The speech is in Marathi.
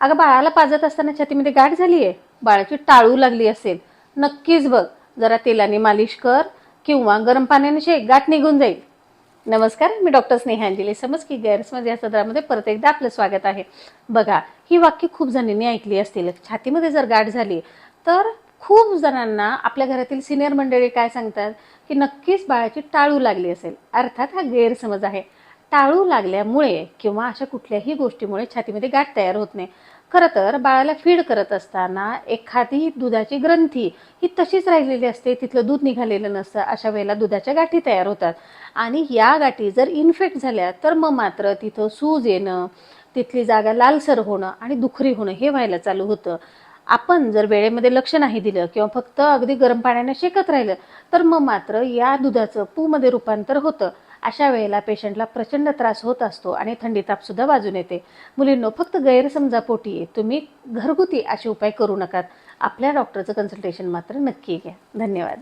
अगं बाळाला पाजत असताना छातीमध्ये गाठ झाली आहे, बाळाची टाळू लागली असेल, नक्कीच बघ. जरा तेलाने मालिश कर किंवा गरम पाण्याने शेक, गाठ निघून जाईल. नमस्कार, मी डॉक्टर स्नेहांजली समज की गैरसमज या सदरामध्ये परत एकदा आपलं स्वागत आहे. बघा, ही वाक्य खूप जणांनी ऐकली असतील. छातीमध्ये जर गाठ झाली तर खूप जणांना आपल्या घरातील सिनियर मंडळी काय सांगतात की नक्कीच बाळाची टाळू लागली असेल. अर्थात हा गैरसमज आहे. टाळू लागल्यामुळे किंवा अशा कुठल्याही गोष्टीमुळे छातीमध्ये गाठ तयार होत नाही. खरं तर बाळाला फीड करत असताना एखादी दुधाची ग्रंथी ही तशीच राहिलेली असते, तिथलं दूध निघालेलं नसतं. अशा वेळेला दुधाच्या गाठी तयार होतात आणि या गाठी जर इन्फेक्ट झाल्या तर मग मात्र तिथं सूज येणं, तिथली जागा लालसर होणं आणि दुखरी होणं हे व्हायला चालू होतं. आपण जर वेळेमध्ये लक्ष नाही दिलं किंवा फक्त अगदी गरम पाण्याने शेकत राहिलं तर मग मात्र या दुधाचं पूमध्ये रूपांतर होतं. अशा वेळेला पेशंटला प्रचंड त्रास होत असतो आणि थंडी ताप सुद्धा वाजून येते. मुलींनो, फक्त गैरसमजापोटी तुम्ही घरगुती असे उपाय करू नका. आपल्या डॉक्टरचं कन्सल्टेशन मात्र नक्की घ्या. धन्यवाद.